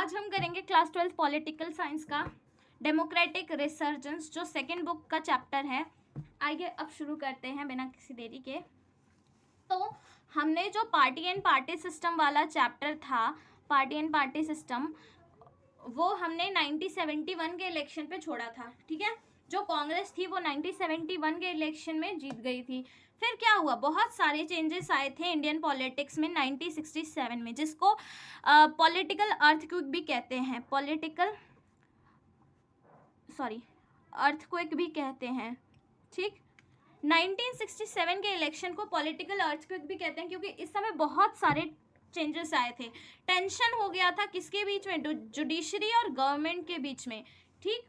आज हम करेंगे क्लास 12 पॉलिटिकल साइंस का डेमोक्रेटिक रिसर्जेंस, जो सेकेंड बुक का चैप्टर है। आइए अब शुरू करते हैं बिना किसी देरी के। तो हमने जो पार्टी एंड पार्टी सिस्टम वाला चैप्टर था, पार्टी एंड पार्टी सिस्टम, वो हमने 1971 के इलेक्शन पे छोड़ा था। ठीक है, जो कांग्रेस थी वो 1971 के इलेक्शन में जीत गई थी। फिर क्या हुआ, बहुत सारे चेंजेस आए थे इंडियन पॉलिटिक्स में 1967 में, जिसको पॉलिटिकल अर्थक्वेक भी कहते हैं, अर्थक्वेक भी कहते हैं। ठीक, 1967 के इलेक्शन को पॉलिटिकल अर्थक्वेक भी कहते हैं, क्योंकि इस समय बहुत सारे चेंजेस आए थे। टेंशन हो गया था किसके बीच में, जुडिशरी और गवर्नमेंट के बीच में। ठीक,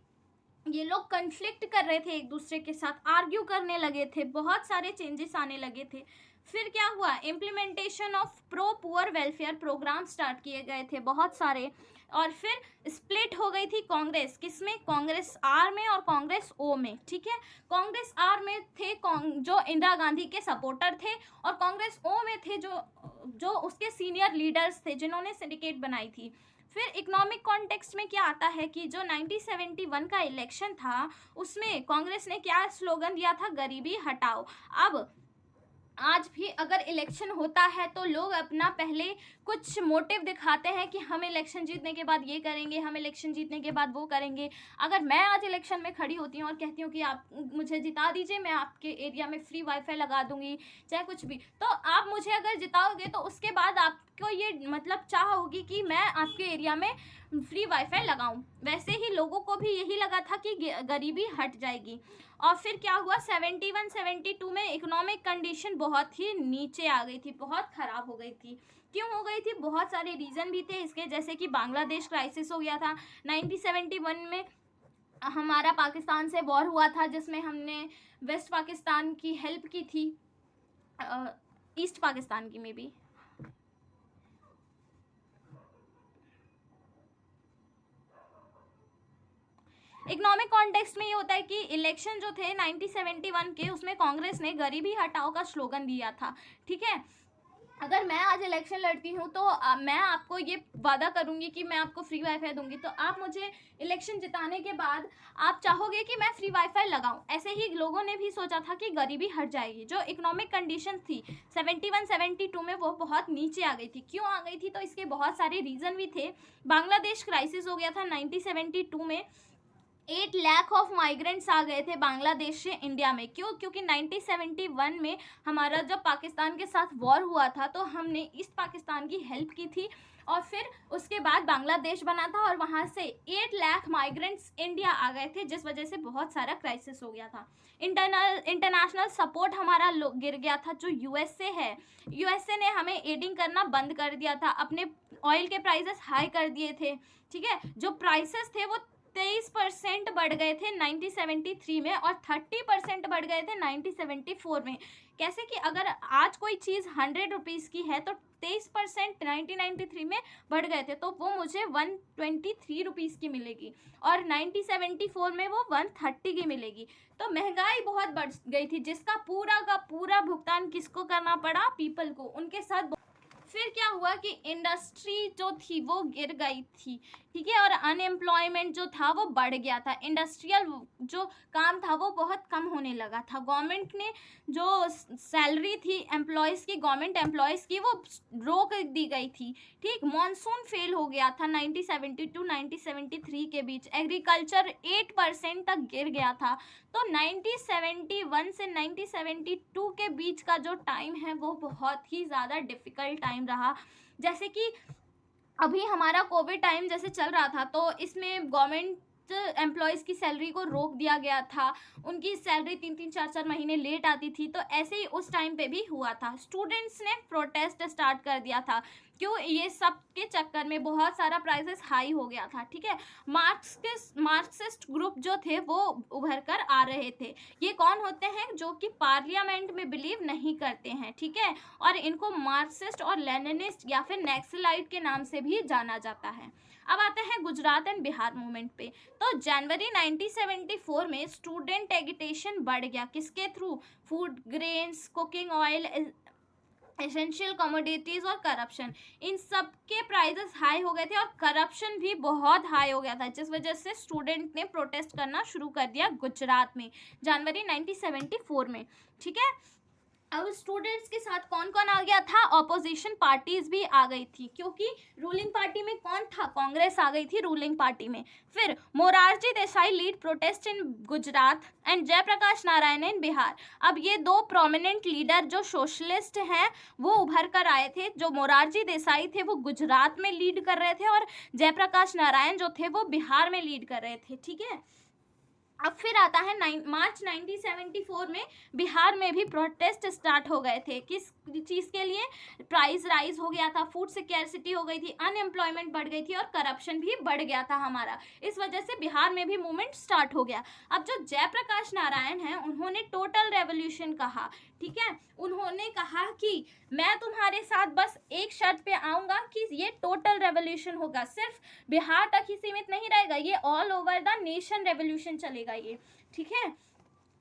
ये लोग कन्फ्लिक्ट कर रहे थे, एक दूसरे के साथ आर्ग्यू करने लगे थे, बहुत सारे चेंजेस आने लगे थे। फिर क्या हुआ, implementation of pro poor welfare program start किए गए थे बहुत सारे। और फिर स्प्लिट हो गई थी कांग्रेस, किसमें, कांग्रेस आर में और कांग्रेस ओ में। ठीक है, कांग्रेस आर में थे जो इंदिरा गांधी के सपोर्टर थे, और कांग्रेस ओ में थे जो उसके सीनियर लीडर्स थे, जिन्होंने सिंडिकेट बनाई थी। फिर इकोनॉमिक कॉन्टेक्स्ट में क्या आता है कि जो 1971 का इलेक्शन था, उसमें कांग्रेस ने क्या स्लोगन दिया था, गरीबी हटाओ। अब आज भी अगर इलेक्शन होता है तो लोग अपना पहले कुछ मोटिव दिखाते हैं कि हम इलेक्शन जीतने के बाद ये करेंगे, हम इलेक्शन जीतने के बाद वो करेंगे। अगर मैं आज इलेक्शन में खड़ी होती हूँ और कहती हूँ कि आप मुझे जिता दीजिए, मैं आपके एरिया में फ्री वाईफाई लगा दूंगी, चाहे कुछ भी, तो आप मुझे अगर जिताओगे तो उसके बाद आपको ये मतलब चाह होगी कि मैं आपके एरिया में फ्री वाईफाई लगाऊं। वैसे ही लोगों को भी यही लगा था कि गरीबी हट जाएगी। और फिर क्या हुआ, 71-72 में इकोनॉमिक कंडीशन बहुत ही नीचे आ गई थी, बहुत ख़राब हो गई थी। क्यों हो गई थी, बहुत सारे रीज़न भी थे इसके, जैसे कि बांग्लादेश क्राइसिस हो गया था 1971 में। हमारा पाकिस्तान से वॉर हुआ था, जिसमें हमने वेस्ट पाकिस्तान की हेल्प की थी, ईस्ट पाकिस्तान की में भी। इकोनॉमिक कॉन्टेक्स्ट में ये होता है कि इलेक्शन जो थे 1971 के, उसमें कांग्रेस ने गरीबी हटाओ का स्लोगन दिया था। ठीक है, अगर मैं आज इलेक्शन लड़ती हूँ तो मैं आपको ये वादा करूँगी कि मैं आपको फ्री वाईफाई दूंगी, तो आप मुझे इलेक्शन जिताने के बाद आप चाहोगे कि मैं फ्री वाईफाई लगाऊं। ऐसे ही लोगों ने भी सोचा था कि गरीबी हट जाएगी। जो इकोनॉमिक कंडीशन थी 71-72 में, वो बहुत नीचे आ गई थी। क्यों आ गई थी, तो इसके बहुत सारे रीज़न भी थे। बांग्लादेश क्राइसिस हो गया था 1972 में, 8 लाख ऑफ माइग्रेंट्स आ गए थे बांग्लादेश से इंडिया में। क्यों, क्योंकि 1971 में हमारा जब पाकिस्तान के साथ वॉर हुआ था, तो हमने ईस्ट पाकिस्तान की हेल्प की थी, और फिर उसके बाद बांग्लादेश बना था, और वहाँ से 8 लाख माइग्रेंट्स इंडिया आ गए थे, जिस वजह से बहुत सारा क्राइसिस हो गया था। इंटरनेशनल सपोर्ट हमारा गिर गया था। जो यूएसए है, यूएसए ने हमें एडिंग करना बंद कर दिया था, अपने ऑयल के प्राइसेस हाई कर दिए थे। ठीक है, जो प्राइसेस थे वो 23% बढ़ गए थे 1973 में, और 30% बढ़ गए थे 1974 में। कैसे कि अगर आज कोई चीज़ 100 रुपीज़ की है तो 23% 1993 में बढ़ गए थे, तो वो मुझे 123 रुपीज़ की मिलेगी, और 1974 में वो 130 की मिलेगी। तो महंगाई बहुत बढ़ गई थी, जिसका पूरा का पूरा भुगतान किसको करना पड़ा, पीपल को, उनके साथ। फिर क्या हुआ कि इंडस्ट्री जो थी वो गिर गई थी। ठीक है, और अनएम्प्लॉयमेंट जो था वो बढ़ गया था, इंडस्ट्रियल जो काम था वो बहुत कम होने लगा था। गवर्नमेंट ने जो सैलरी थी एम्प्लॉयज़ की, गवर्नमेंट एम्प्लॉयज़ की, वो रोक दी गई थी। ठीक, मॉनसून फेल हो गया था 1972-1973 के बीच, एग्रीकल्चर 8% तक गिर गया था। तो 1971 से 1972 के बीच का जो टाइम है वो बहुत ही ज़्यादा डिफ़िकल्ट टाइम रहा। जैसे कि अभी हमारा कोविड टाइम जैसे चल रहा था, तो इसमें गवर्नमेंट एम्प्लॉयज़ की सैलरी को रोक दिया गया था, उनकी सैलरी 3-3 4-4 महीने लेट आती थी। तो ऐसे ही उस टाइम पे भी हुआ था, स्टूडेंट्स ने प्रोटेस्ट स्टार्ट कर दिया था। क्यों, ये सब के चक्कर में बहुत सारा प्राइसेस हाई हो गया था। ठीक है, मार्क्सिस्ट ग्रुप जो थे वो उभर कर आ रहे थे। ये कौन होते हैं, जो कि पार्लियामेंट में बिलीव नहीं करते हैं। ठीक है, और इनको मार्क्सिस्ट और लेनिनिस्ट या फिर नक्सलाइट के नाम से भी जाना जाता है। अब आते हैं गुजरात एंड बिहार मूवमेंट पे। तो जनवरी 1974 में स्टूडेंट एगिटेशन बढ़ गया, किसके through, food grains, cooking oil, essential commodities और करप्शन, इन सब के प्राइजेस हाई हो गए थे और करप्शन भी बहुत हाई हो गया था, जिस वजह से स्टूडेंट ने प्रोटेस्ट करना शुरू कर दिया गुजरात में जनवरी 1974 में। ठीक है, अब स्टूडेंट्स के साथ कौन कौन आ गया था, ऑपोजिशन पार्टीज भी आ गई थी, क्योंकि रूलिंग पार्टी में कौन था, कांग्रेस आ गई थी रूलिंग पार्टी में। फिर Morarji Desai lead protest in Gujarat and Jayaprakash Narayan in Bihar. अब ये दो प्रोमिनेंट लीडर जो सोशलिस्ट हैं वो उभर कर आए थे। जो मोरारजी देसाई थे वो गुजरात में लीड कर रहे थे और जयप्रकाश नारायण जो थे वो बिहार में लीड कर रहे थे। ठीक है, अब फिर आता है मार्च 1974 में बिहार में भी प्रोटेस्ट स्टार्ट हो गए थे। किस चीज़ के लिए, प्राइस राइज हो गया था, फूड सिक्योरिटी हो गई थी, अनएम्प्लॉयमेंट बढ़ गई थी और करप्शन भी बढ़ गया था हमारा, इस वजह से बिहार में भी मूवमेंट स्टार्ट हो गया। अब जो जयप्रकाश नारायण हैं उन्होंने टोटल रेवोल्यूशन कहा। ठीक है, उन्होंने कहा कि मैं तुम्हारे साथ बस एक शर्त पे आऊँगा कि ये टोटल रेवोल्यूशन होगा, सिर्फ बिहार तक ही सीमित नहीं रहेगा, ये all over the nation revolution चलेगा ये। ठीक है,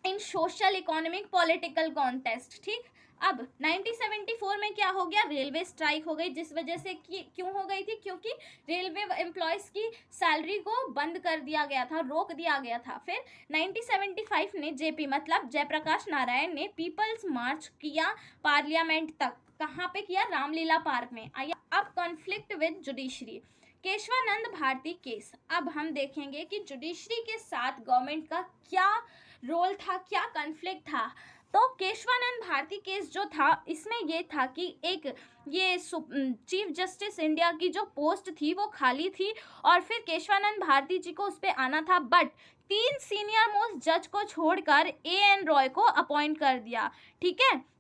इन सोशल इकोनॉमिक पॉलिटिकल कॉन्टेस्ट। ठीक, अब 1974 में क्या हो गया, रेलवे स्ट्राइक हो गई, जिस वजह से क्यों हो गई थी, क्योंकि रेलवे एम्प्लॉयज़ की सैलरी को बंद कर दिया गया था, रोक दिया गया था। फिर 1975 ने जेपी मतलब जयप्रकाश नारायण ने पीपल्स मार्च किया पार्लियामेंट तक। कहाँ पे किया, रामलीला पार्क में। आइए, अब conflict with judiciary, Keshavananda Bharati case. अब हम देखेंगे कि जुडिशरी के साथ गवर्नमेंट का क्या रोल था, क्या कॉन्फ्लिक्ट था। तो केशवानंद भारती केस जो था, इसमें ये था कि एक ये चीफ जस्टिस इंडिया की जो पोस्ट थी वो खाली थी और फिर केशवानंद भारती जी को उस पर आना था, बट 3 सीनियर मोस्ट जज को छोड़कर एएन रॉय को अपॉइंट कर दिया। ठीक है,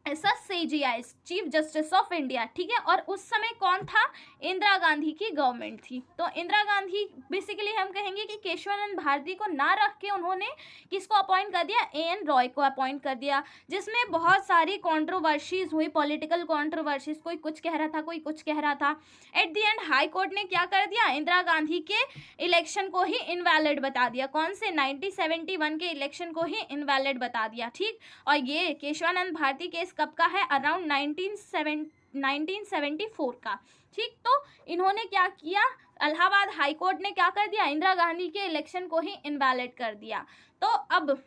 ऐसा CJI, chief justice of India. ठीक है, और उस समय कौन था, इंदिरा गांधी की गवर्नमेंट थी। तो इंदिरा गांधी बेसिकली हम कहेंगे कि केशवानंद भारती को ना रख के उन्होंने किसको अपॉइंट कर दिया, एएन रॉय को अपॉइंट कर दिया, जिसमें बहुत सारी कंट्रोवर्सीज हुई, पॉलिटिकल कंट्रोवर्सीज, कोई कुछ कह रहा था, कोई कुछ कह रहा था। At the end high court ने क्या कर दिया, इंदिरा गांधी के इलेक्शन को ही इनवैलिड बता दिया। कौन से, 1971 के इलेक्शन को ही इनवैलिड बता दिया। ठीक, और ये केशवानंद भारती केस कब का है, अराउंड 1974 का। ठीक, तो इन्होंने क्या किया, इलाहाबाद हाई कोर्ट ने क्या कर दिया, इंदिरा गांधी के इलेक्शन को ही इनवैलिड कर दिया। तो अब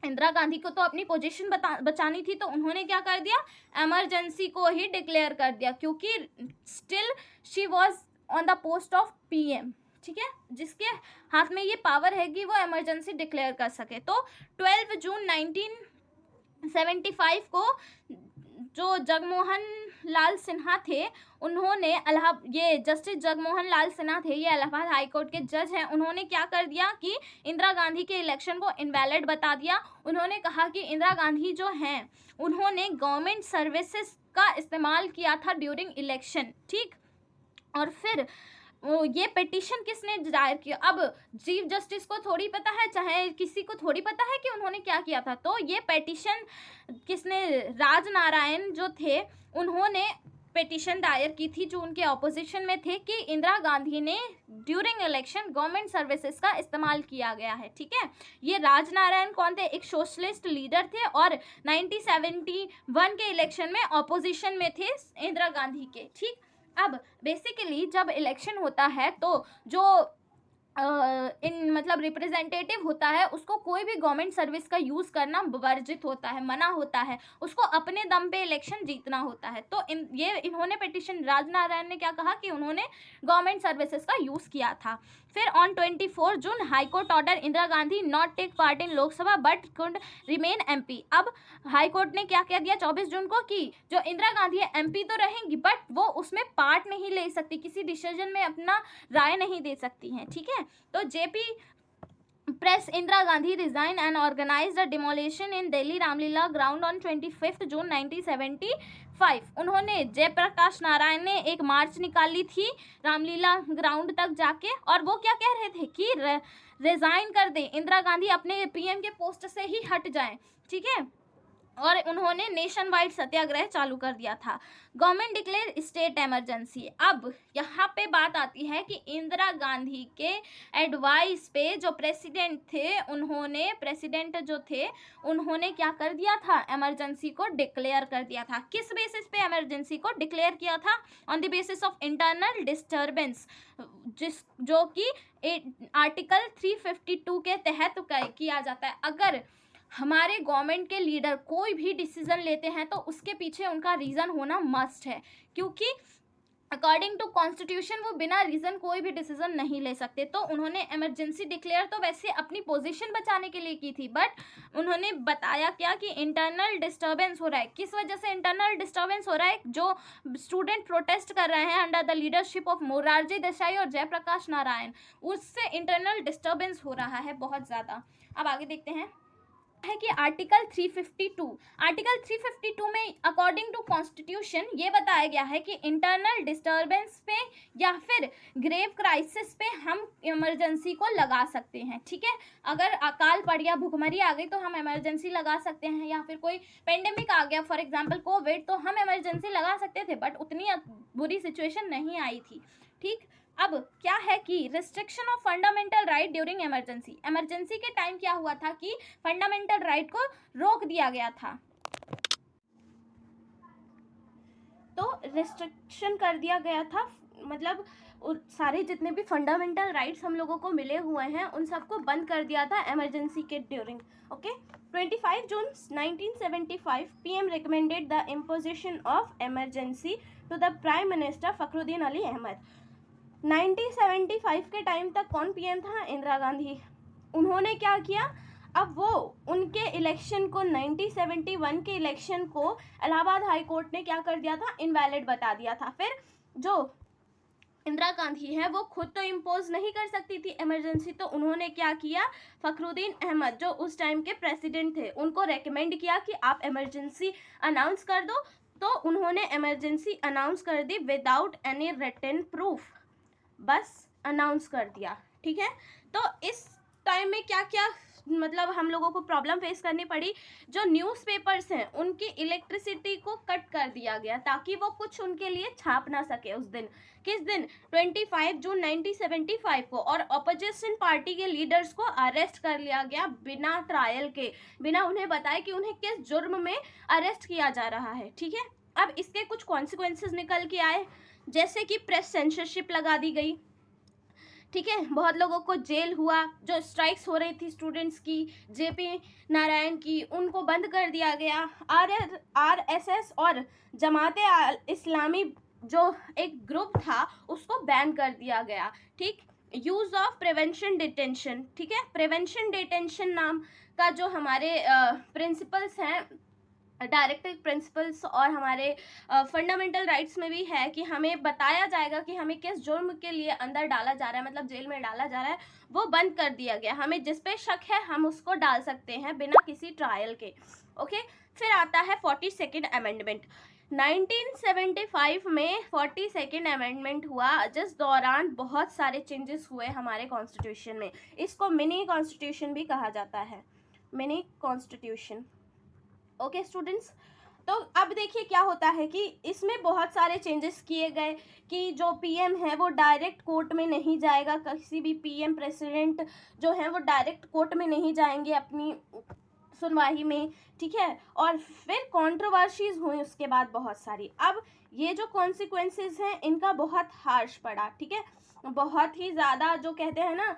इंदिरा गांधी को तो अपनी पोजीशन बचानी थी, तो उन्होंने क्या कर दिया, इमरजेंसी को ही डिक्लेयर कर दिया, क्योंकि still she was on the post of PM। ठीक है, जिसके हाथ में ये पावर है कि वो इमरजेंसी डिक्लेयर कर सके। तो 12 जून 1975 को जो जगमोहन लाल सिन्हा थे, उन्होंने ये जस्टिस जगमोहन लाल सिन्हा थे, ये इलाहाबाद हाई कोर्ट के जज हैं, उन्होंने क्या कर दिया कि इंदिरा गांधी के इलेक्शन को इनवैलिड बता दिया। उन्होंने कहा कि इंदिरा गांधी जो हैं उन्होंने गवर्नमेंट सर्विसेज का इस्तेमाल किया था ड्यूरिंग इलेक्शन। ठीक, और फिर ये पिटीशन किसने दायर किया, अब चीफ जस्टिस को थोड़ी पता है, चाहे किसी को थोड़ी पता है कि उन्होंने क्या किया था। तो ये पिटीशन किसने, राजनारायण जो थे उन्होंने पिटीशन दायर की थी, जो उनके ऑपोजिशन में थे, कि इंदिरा गांधी ने ड्यूरिंग इलेक्शन गवर्नमेंट सर्विसेज का इस्तेमाल किया गया है। ठीक है, ये राजनारायण कौन थे, एक सोशलिस्ट लीडर थे और 1971 के इलेक्शन में ऑपोजिशन में थे इंदिरा गांधी के। ठीक, अब बेसिकली जब इलेक्शन होता है तो जो मतलब रिप्रेजेंटेटिव होता है उसको कोई भी गवर्नमेंट सर्विस का यूज़ करना वर्जित होता है, मना होता है, उसको अपने दम पे इलेक्शन जीतना होता है। तो इन्होंने पिटीशन, राजनारायण ने क्या कहा कि उन्होंने गवर्नमेंट सर्विसेज का यूज़ किया था। फिर on 24 June high court order Indira Gandhi not take part in Lok Sabha but could remain MP। अब हाई कोर्ट ने क्या कह दिया 24 जून को कि जो इंदिरा गांधी है MP तो रहेंगी, बट वो उसमें पार्ट नहीं ले सकती, किसी डिसीजन में अपना राय नहीं दे सकती हैं। ठीक है, तो JP press Indira Gandhi resign and organized a demolition in Delhi Ramlila ground on 25 June 1975। उन्होंने जयप्रकाश नारायण ने एक मार्च निकाली थी रामलीला ग्राउंड तक जाके, और वो क्या कह रहे थे कि रिजाइन कर दें, इंदिरा गांधी अपने PM के पोस्ट से ही हट जाएं। ठीक है, और उन्होंने नेशन वाइड सत्याग्रह चालू कर दिया था। Government declare state emergency. अब यहाँ पे बात आती है कि इंदिरा गांधी के एडवाइस पे जो प्रेसिडेंट थे, प्रेसिडेंट जो थे उन्होंने क्या कर दिया था, इमरजेंसी को डिक्लेयर कर दिया था। किस बेसिस पे इमरजेंसी को डिक्लेयर किया था? On the basis of internal disturbance, जो कि आर्टिकल 352 के तहत किया जाता है। अगर हमारे गवर्नमेंट के लीडर कोई भी डिसीजन लेते हैं तो उसके पीछे उनका रीज़न होना मस्ट है, क्योंकि अकॉर्डिंग टू कॉन्स्टिट्यूशन वो बिना रीज़न कोई भी डिसीजन नहीं ले सकते। तो उन्होंने इमरजेंसी डिक्लेयर तो वैसे अपनी पोजीशन बचाने के लिए की थी, बट उन्होंने बताया क्या कि इंटरनल डिस्टर्बेंस हो रहा है। किस वजह से इंटरनल डिस्टर्बेंस हो रहा है? जो स्टूडेंट प्रोटेस्ट कर रहे हैं under the leadership of Morarji Desai और जयप्रकाश नारायण, उससे इंटरनल डिस्टर्बेंस हो रहा है बहुत ज़्यादा। अब आगे देखते हैं है कि आर्टिकल 352 में अकॉर्डिंग टू कॉन्स्टिट्यूशन ये बताया गया है कि इंटरनल डिस्टर्बेंस पे या फिर ग्रेव क्राइसिस पे हम इमरजेंसी को लगा सकते हैं। ठीक है, अगर अकाल पड़ गया, भुखमरी आ गई तो हम इमरजेंसी लगा सकते हैं, या फिर कोई पेंडेमिक आ गया फॉर एग्जांपल कोविड, तो हम इमरजेंसी लगा सकते थे, बट उतनी बुरी सिचुएशन नहीं आई थी। ठीक, अब क्या है कि restriction of fundamental right during emergency. Emergency के टाइम क्या हुआ था कि फंडामेंटल राइट को रोक दिया गया था, तो रिस्ट्रिक्शन कर दिया गया था, मतलब सारे जितने भी फंडामेंटल राइट्स हम लोगों को मिले हुए हैं उन सबको बंद कर दिया था इमरजेंसी के ड्यूरिंग। Okay, 25 June 1975 PM recommended the imposition of emergency to the prime minister Fakhruddin Ali Ahmed. 1975 के टाइम तक कौन पीएम था? इंदिरा गांधी। उन्होंने क्या किया, अब वो उनके इलेक्शन को 1971 के इलेक्शन को इलाहाबाद हाई कोर्ट ने क्या कर दिया था, इनवैलिड बता दिया था। फिर जो इंदिरा गांधी है वो खुद तो इम्पोज नहीं कर सकती थी इमरजेंसी, तो उन्होंने क्या किया, फखरुद्दीन अहमद जो उस टाइम के प्रेसिडेंट थे उनको रेकमेंड किया कि आप इमरजेंसी अनाउंस कर दो, तो उन्होंने इमरजेंसी अनाउंस कर दी विदाउट एनी रिटन प्रूफ, बस अनाउंस कर दिया। ठीक है, तो इस टाइम में क्या क्या मतलब हम लोगों को प्रॉब्लम फेस करनी पड़ी। जो न्यूज़पेपर्स हैं उनकी इलेक्ट्रिसिटी को कट कर दिया गया ताकि वो कुछ उनके लिए छाप ना सके उस दिन। किस दिन? 25 जून 1975 को। और अपोजिशन पार्टी के लीडर्स को अरेस्ट कर लिया गया बिना ट्रायल के, बिना उन्हें बताए कि उन्हें किस जुर्म में अरेस्ट किया जा रहा है। ठीक है, अब इसके कुछ कॉन्सिक्वेंसेस निकल के आए, जैसे कि प्रेस सेंसरशिप लगा दी गई। ठीक है, बहुत लोगों को जेल हुआ, जो स्ट्राइक्स हो रही थी स्टूडेंट्स की, जेपी नारायण की, उनको बंद कर दिया गया। आरएसएस और जमाते इस्लामी जो एक ग्रुप था उसको बैन कर दिया गया। ठीक, यूज़ ऑफ प्रिवेंशन डिटेंशन। ठीक है, प्रिवेंशन डिटेंशन नाम का जो हमारे प्रिंसिपल्स हैं, डायरेक्टिव प्रिंसिपल्स और हमारे फंडामेंटल राइट्स में भी है कि हमें बताया जाएगा कि हमें किस जुर्म के लिए अंदर डाला जा रहा है, मतलब जेल में डाला जा रहा है, वो बंद कर दिया गया। हमें जिस पे शक है हम उसको डाल सकते हैं बिना किसी ट्रायल के। ओके, फिर आता है 42nd अमेंडमेंट। 1975 में 42nd अमेंडमेंट हुआ, जिस दौरान बहुत सारे चेंजेस हुए हमारे कॉन्स्टिट्यूशन में। इसको मिनी कॉन्स्टिट्यूशन भी कहा जाता है, मिनी कॉन्स्टिट्यूशन। ओके स्टूडेंट्स, तो अब देखिए क्या होता है कि इसमें बहुत सारे चेंजेस किए गए कि जो पीएम है वो डायरेक्ट कोर्ट में नहीं जाएगा, किसी भी पीएम प्रेसिडेंट जो है वो डायरेक्ट कोर्ट में नहीं जाएंगे अपनी सुनवाई में। ठीक है, और फिर कंट्रोवर्सीज हुई उसके बाद बहुत सारी। अब ये जो कॉन्सिक्वेंसेस हैं इनका बहुत हार्श पड़ा। ठीक है, बहुत ही ज़्यादा जो कहते हैं ना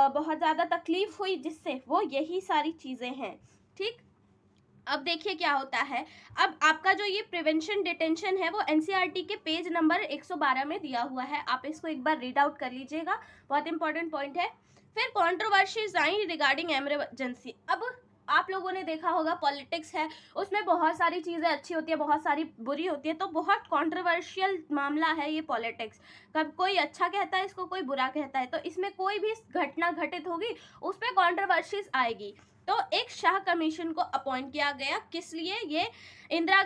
बहुत ज़्यादा तकलीफ हुई, जिससे वो यही सारी चीज़ें हैं। ठीक, अब देखिए क्या होता है। अब आपका जो ये प्रिवेंशन डिटेंशन है वो एनसीईआरटी के पेज नंबर 112 में दिया हुआ है, आप इसको एक बार रीड आउट कर लीजिएगा, बहुत इंपॉर्टेंट पॉइंट है। फिर कंट्रोवर्सीज आई रिगार्डिंग इमरजेंसी। अब आप लोगों ने देखा होगा पॉलिटिक्स है, उसमें बहुत सारी चीज़ें अच्छी होती है, बहुत सारी बुरी होती है, तो बहुत कंट्रोवर्शियल मामला है ये पॉलिटिक्स। कब कोई अच्छा कहता है इसको, कोई बुरा कहता है, तो इसमें कोई भी घटना घटित होगी उस पर कंट्रोवर्सीज आएगी। तो एक शाह कमीशन को अपॉइंट किया गया, किस लिए? ये इंदिरा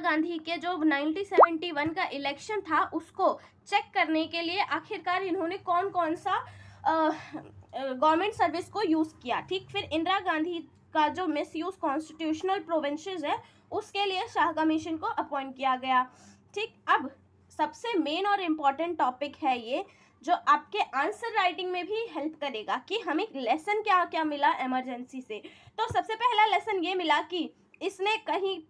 गांधी के जो 1971 का इलेक्शन था उसको चेक करने के लिए आखिरकार इन्होंने कौन कौन सा गवर्नमेंट सर्विस को यूज़ किया। ठीक, फिर इंदिरा गांधी का जो मिसयूज कॉन्स्टिट्यूशनल प्रोविंसेस है उसके लिए शाह कमीशन को अपॉइंट किया गया। ठीक, अब सबसे मेन और इम्पॉर्टेंट टॉपिक है ये जो आपके आंसर राइटिंग में भी हेल्प करेगा कि हमें लेसन क्या क्या मिला इमरजेंसी से। तो सबसे पहला लेसन ये मिला कि इसने कहीं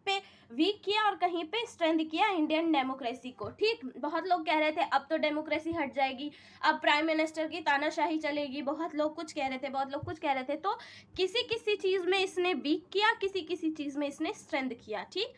पे वीक किया और कहीं पे स्ट्रेंथ किया इंडियन डेमोक्रेसी को। ठीक, बहुत लोग कह रहे थे अब तो डेमोक्रेसी हट जाएगी, अब प्राइम मिनिस्टर की तानाशाही चलेगी, बहुत लोग कुछ कह रहे थे, बहुत लोग कुछ कह रहे थे। तो किसी किसी चीज़ में इसने वीक किया, किसी किसी चीज़ में इसने स्ट्रेंथ किया। ठीक,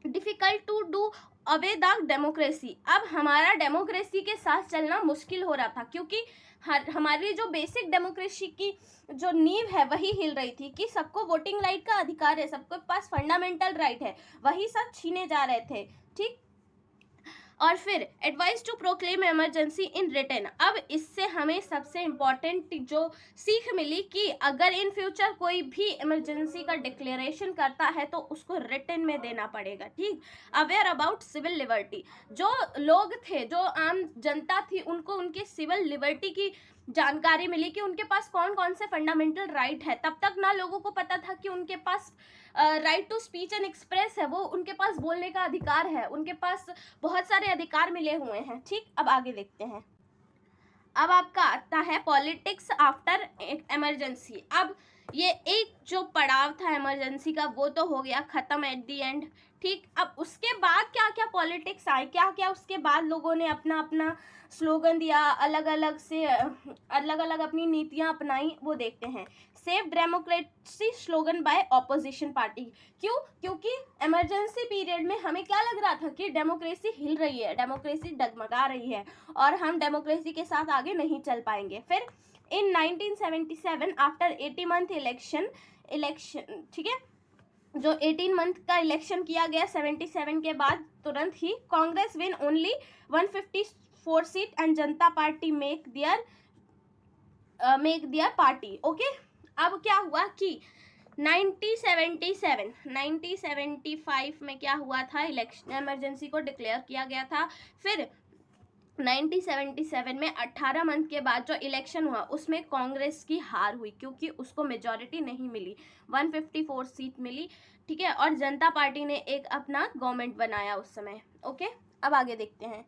difficult to do away the democracy, अब हमारा डेमोक्रेसी के साथ चलना मुश्किल हो रहा था क्योंकि हमारी जो बेसिक डेमोक्रेसी की जो नींव है वही हिल रही थी कि सबको वोटिंग राइट का अधिकार है, सबके पास फंडामेंटल राइट है, वही सब छीने जा रहे थे। ठीक, और फिर advice to proclaim emergency in written, अब इससे हमें सबसे इम्पॉर्टेंट जो सीख मिली कि अगर इन फ्यूचर कोई भी इमरजेंसी का डिक्लेरेशन करता है तो उसको रिटन में देना पड़ेगा। ठीक, अवेयर अबाउट सिविल लिबर्टी, जो लोग थे, जो आम जनता थी, उनको उनके सिविल लिबर्टी की जानकारी मिली कि उनके पास कौन कौन से फंडामेंटल राइट है। तब तक ना लोगों को पता था कि उनके पास right to speech and express है, वो उनके पास बोलने का अधिकार है, उनके पास बहुत सारे अधिकार मिले हुए हैं। ठीक, अब आगे देखते हैं। अब आपका आता है पॉलिटिक्स आफ्टर इमरजेंसी। अब ये एक जो पड़ाव था इमरजेंसी का वो तो हो गया ख़त्म एट दी एंड। ठीक, अब उसके बाद क्या क्या पॉलिटिक्स आए, क्या क्या उसके बाद लोगों ने अपना अपना स्लोगन दिया, अलग अलग अपनी नीतियां अपनाई, वो देखते हैं। Save democracy slogan by opposition party, क्यों? क्योंकि इमरजेंसी पीरियड में हमें क्या लग रहा था कि डेमोक्रेसी हिल रही है, डेमोक्रेसी डगमगा रही है और हम डेमोक्रेसी के साथ आगे नहीं चल पाएंगे। फिर इन 1977 आफ्टर 80 मंथ इलेक्शन, ठीक है, जो 18 मंथ का इलेक्शन किया गया 77 के बाद तुरंत ही, Congress win only 154 seat and Janata Party make their party. Okay, अब क्या हुआ कि 1975 में क्या हुआ था, इलेक्शन इमरजेंसी को डिक्लेयर किया गया था। फिर 1977 में 18 मंथ के बाद जो इलेक्शन हुआ उसमें कांग्रेस की हार हुई क्योंकि उसको मेजॉरिटी नहीं मिली, 154 सीट मिली। ठीक है, और जनता पार्टी ने एक अपना गवर्नमेंट बनाया उस समय। ओके, अब आगे देखते हैं।